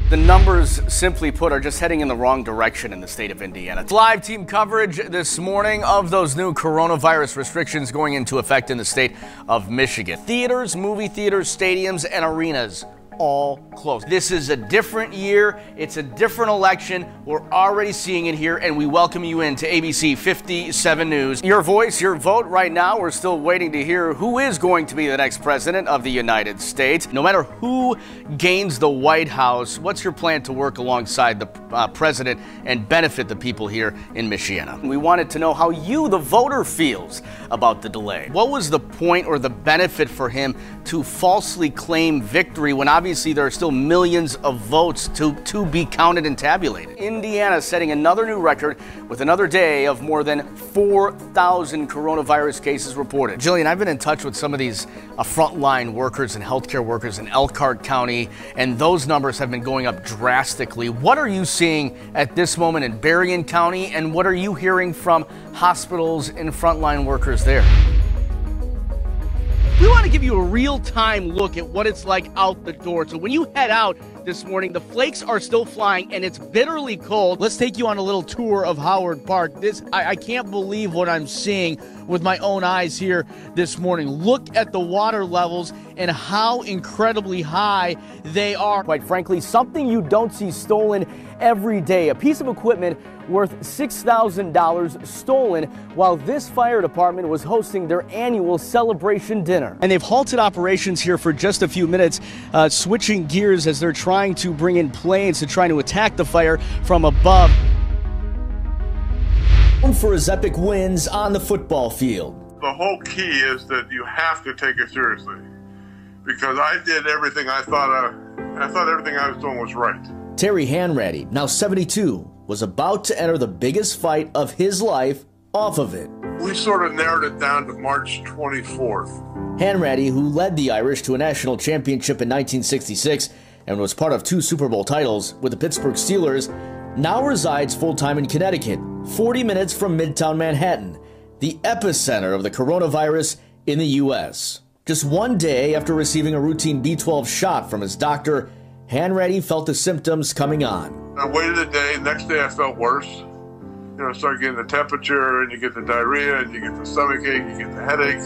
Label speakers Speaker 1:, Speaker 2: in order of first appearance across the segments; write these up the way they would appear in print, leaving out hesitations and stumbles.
Speaker 1: The numbers, simply put, are just heading in the wrong direction in the state of Indiana. Live team coverage this morning of those new coronavirus restrictions going into effect in the state of Michigan. Theaters, movie theaters, stadiums, and arenas all closed. This is a different year. It's a different election. We're already seeing it here, and we welcome you into ABC 57 News. Your voice, your vote right now. We're still waiting to hear who is going to be the next president of the United States. No matter who gains the White House, what's your plan to work alongside the president and benefit the people here in Michiana? We wanted to know how you, the voter, feels about the delay. What was the point or the benefit for him to falsely claim victory when obviously there are still millions of votes to be counted and tabulated? Indiana setting another new record with another day of more than 4,000 coronavirus cases reported. Jillian, I've been in touch with some of these frontline workers and healthcare workers in Elkhart County, and those numbers have been going up drastically. What are you seeing at this moment in Berrien County, and what are you hearing from hospitals and frontline workers there? We want to give you a real-time look at what it's like out the door. So when you head out this morning, the flakes are still flying and it's bitterly cold. Let's take you on a little tour of Howard Park. I can't believe what I'm seeing with my own eyes here this morning. Look at the water levels and how incredibly high they are. Quite frankly, something you don't see stolen every day. A piece of equipment worth $6,000 stolen while this fire department was hosting their annual celebration dinner. And they've halted operations here for just a few minutes, switching gears as they're trying to bring in planes to try to attack the fire from above. For his epic wins on the football field.
Speaker 2: The whole key is that you have to take it seriously, because I did everything I thought everything I was doing was right.
Speaker 3: Terry Hanratty, now 72, was about to enter the biggest fight of his life off of it.
Speaker 2: We sort of narrowed it down to March 24th.
Speaker 3: Hanratty, who led the Irish to a national championship in 1966 and was part of 2 Super Bowl titles with the Pittsburgh Steelers, now resides full-time in Connecticut, 40 minutes from Midtown Manhattan, the epicenter of the coronavirus in the U.S. Just one day after receiving a routine B12 shot from his doctor, Hanratty felt the symptoms coming on.
Speaker 2: I waited a day. Next day I felt worse. You know, I started getting the temperature, and you get the diarrhea, and you get the stomach ache, you get the headache.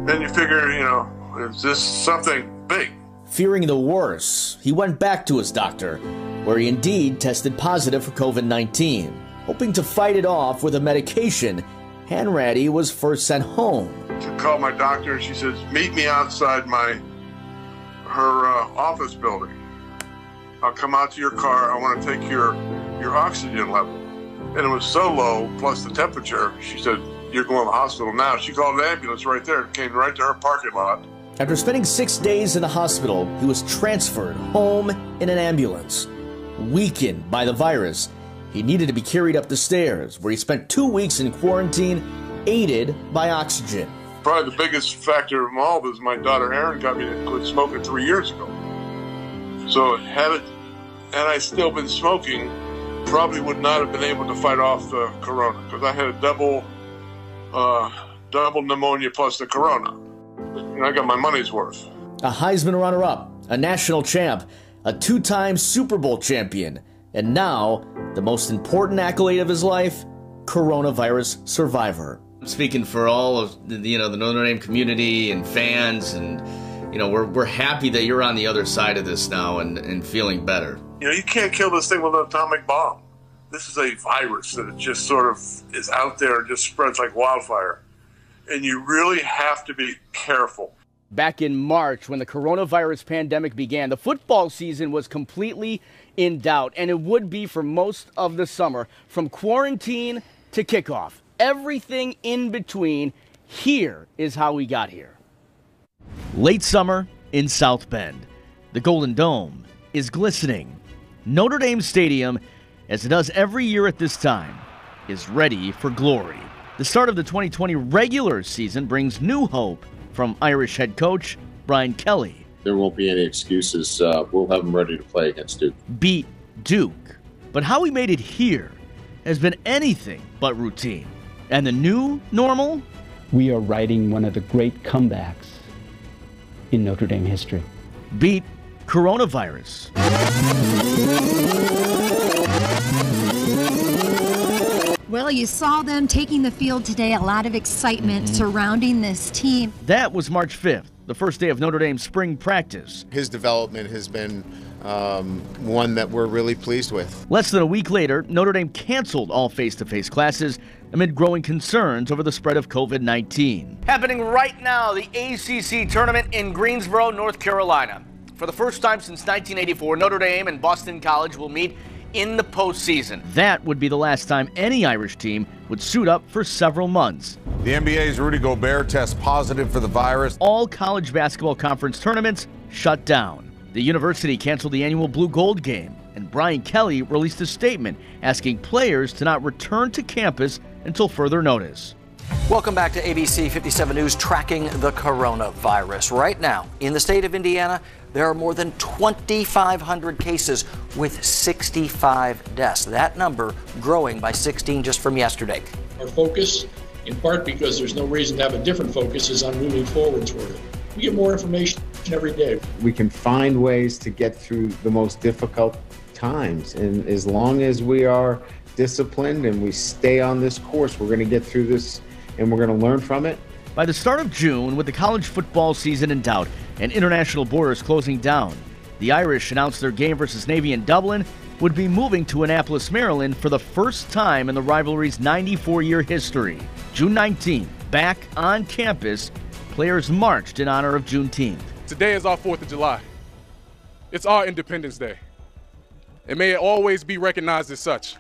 Speaker 2: Then you figure, you know, is this something big?
Speaker 3: Fearing the worst, he went back to his doctor, where he indeed tested positive for COVID-19. Hoping to fight it off with a medication, Hanratty was first sent home.
Speaker 2: I called my doctor, and she says, meet me outside her office building. I'll come out to your car. I want to take your oxygen level. And it was so low, plus the temperature, she said, you're going to the hospital now. She called an ambulance right there. It came right to her parking lot.
Speaker 3: After spending 6 days in the hospital, he was transferred home in an ambulance. Weakened by the virus, he needed to be carried up the stairs, where he spent 2 weeks in quarantine, aided by oxygen.
Speaker 2: Probably the biggest factor of them all was my daughter Erin got me to quit smoking 3 years ago. So had I still been smoking, probably would not have been able to fight off the corona, because I had a double pneumonia plus the corona. And I got my money's worth.
Speaker 3: A Heisman runner-up, a national champ, a 2-time Super Bowl champion, and now the most important accolade of his life, coronavirus survivor.
Speaker 1: I'm speaking for all of the Notre Dame community and fans, and we're happy that you're on the other side of this now and feeling better.
Speaker 2: You know, you can't kill this thing with an atomic bomb. This is a virus that just sort of is out there and just spreads like wildfire. And you really have to be careful.
Speaker 1: Back in March, when the coronavirus pandemic began, the football season was completely in doubt, and it would be for most of the summer, from quarantine to kickoff. Everything in between. Here is how we got here. Late summer in South Bend. The Golden Dome is glistening. Notre Dame Stadium, as it does every year at this time, is ready for glory. The start of the 2020 regular season brings new hope from Irish head coach Brian Kelly.
Speaker 4: There won't be any excuses. We'll have them ready to play against Duke.
Speaker 1: Beat Duke. But how we made it here has been anything but routine. And the new normal?
Speaker 5: We are writing one of the great comebacks in Notre Dame history.
Speaker 1: Beat coronavirus.
Speaker 6: Will, you saw them taking the field today, a lot of excitement surrounding this team.
Speaker 3: That was March 5th, the first day of Notre Dame's spring practice.
Speaker 7: His development has been one that we're really pleased with.
Speaker 3: Less than a week later, Notre Dame canceled all face-to-face classes amid growing concerns over the spread of COVID-19.
Speaker 1: Happening right now, the ACC Tournament in Greensboro, North Carolina. For the first time since 1984, Notre Dame and Boston College will meet in the postseason.
Speaker 3: That would be the last time any Irish team would suit up for several months.
Speaker 8: The NBA's Rudy Gobert tests positive for the virus.
Speaker 3: All college basketball conference tournaments shut down. The university canceled the annual Blue Gold game, and Brian Kelly released a statement asking players to not return to campus until further notice.
Speaker 9: Welcome back to ABC 57 News, tracking the coronavirus. Right now, in the state of Indiana, there are more than 2,500 cases with 65 deaths. That number growing by 16 just from yesterday.
Speaker 10: Our focus, in part because there's no reason to have a different focus, is on moving forward toward it. We get more information every day.
Speaker 7: We can find ways to get through the most difficult times, and as long as we are disciplined and we stay on this course, we're going to get through this and we're going to learn from it.
Speaker 3: By the start of June, with the college football season in doubt and international borders closing down, the Irish announced their game versus Navy in Dublin would be moving to Annapolis, Maryland for the first time in the rivalry's 94-year history. June 19th, back on campus, players marched in honor of Juneteenth.
Speaker 11: Today is our 4th of July. It's our Independence Day. And may it always be recognized as such.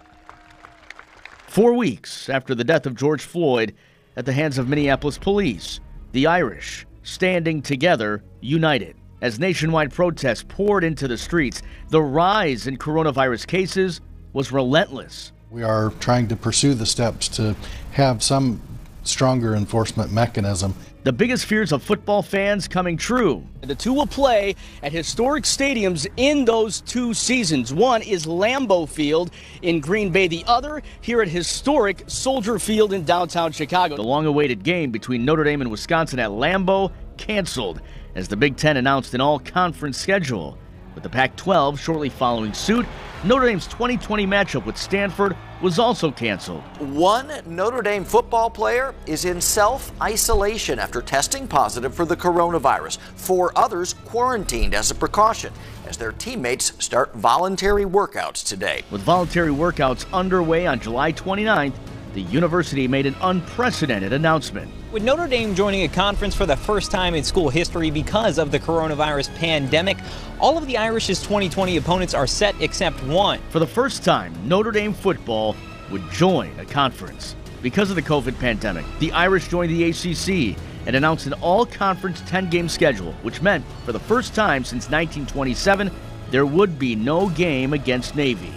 Speaker 3: 4 weeks after the death of George Floyd at the hands of Minneapolis police, the Irish standing together, united. As nationwide protests poured into the streets, the rise in coronavirus cases was relentless.
Speaker 12: We are trying to pursue the steps to have some stronger enforcement mechanism.
Speaker 3: The biggest fears of football fans coming true.
Speaker 13: The two will play at historic stadiums in those 2 seasons. One is Lambeau Field in Green Bay. The other here at historic Soldier Field in downtown Chicago.
Speaker 3: The long-awaited game between Notre Dame and Wisconsin at Lambeau canceled as the Big Ten announced an all-conference schedule. With the Pac-12 shortly following suit, Notre Dame's 2020 matchup with Stanford was also canceled.
Speaker 9: One Notre Dame football player is in self-isolation after testing positive for the coronavirus. 4 others quarantined as a precaution as their teammates start voluntary workouts today.
Speaker 3: With voluntary workouts underway on July 29th, the university made an unprecedented announcement.
Speaker 14: With Notre Dame joining a conference for the first time in school history because of the coronavirus pandemic, all of the Irish's 2020 opponents are set except one.
Speaker 3: For the first time, Notre Dame football would join a conference. Because of the COVID pandemic, the Irish joined the ACC and announced an all-conference 10-game schedule, which meant for the first time since 1927, there would be no game against Navy.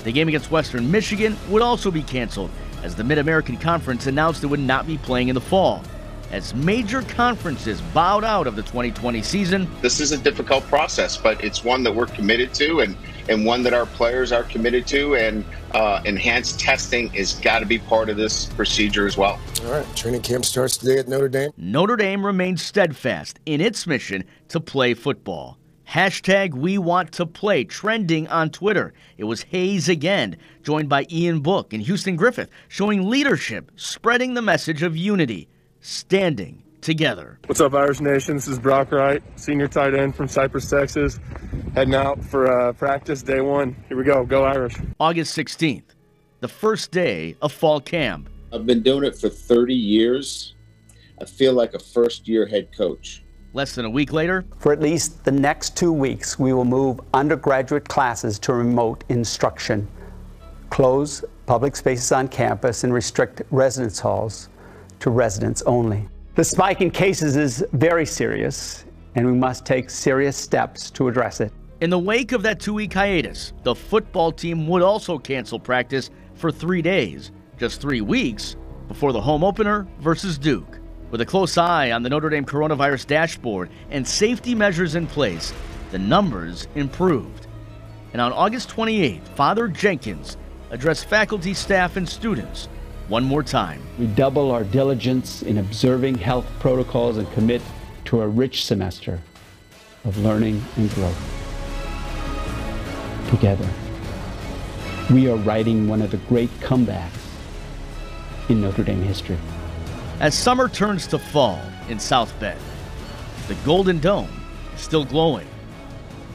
Speaker 3: The game against Western Michigan would also be canceled, as the Mid-American Conference announced it would not be playing in the fall. As major conferences bowed out of the 2020 season.
Speaker 15: This is a difficult process, but it's one that we're committed to and one that our players are committed to, and enhanced testing has got to be part of this procedure as well.
Speaker 16: All right, training camp starts today at Notre Dame.
Speaker 3: Notre Dame remains steadfast in its mission to play football. Hashtag We Want to Play trending on Twitter. It was Hayes again, joined by Ian Book and Houston Griffith, showing leadership, spreading the message of unity, standing together.
Speaker 11: What's up, Irish Nation? This is Brock Wright, senior tight end from Cypress, Texas, heading out for practice day 1. Here we go. Go Irish.
Speaker 3: August 16th, the first day of fall camp.
Speaker 4: I've been doing it for 30 years. I feel like a first-year head coach.
Speaker 3: Less than a week later,
Speaker 5: For at least the next 2 weeks, we will move undergraduate classes to remote instruction, close public spaces on campus, and restrict residence halls to residents only. The spike in cases is very serious, and we must take serious steps to address it.
Speaker 3: In the wake of that 2-week hiatus, the football team would also cancel practice for 3 days, just 3 weeks before the home opener versus Duke. With a close eye on the Notre Dame coronavirus dashboard and safety measures in place, the numbers improved. And on August 28th, Father Jenkins addressed faculty, staff, and students one more time.
Speaker 5: We double our diligence in observing health protocols and commit to a rich semester of learning and growth. Together, we are writing one of the great comebacks in Notre Dame history.
Speaker 13: As summer turns to fall in South Bend, the Golden Dome is still glowing.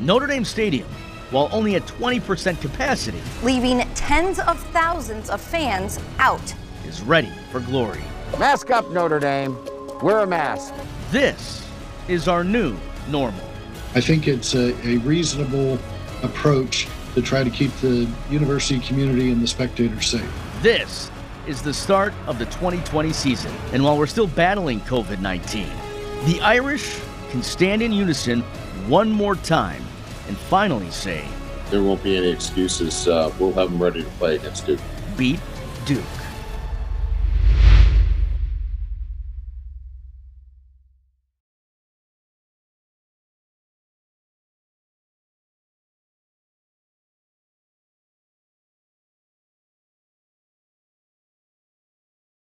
Speaker 13: Notre Dame Stadium, while only at 20% capacity,
Speaker 17: leaving tens of thousands of fans out,
Speaker 13: is ready for glory.
Speaker 18: Mask up, Notre Dame. Wear a mask.
Speaker 13: This is our new normal.
Speaker 12: I think it's a reasonable approach to try to keep the university community and the spectators safe.
Speaker 13: This is the start of the 2020 season. And while we're still battling COVID-19, the Irish can stand in unison one more time and finally say,
Speaker 4: there won't be any excuses. We'll have them ready to play against Duke.
Speaker 13: Beat Duke.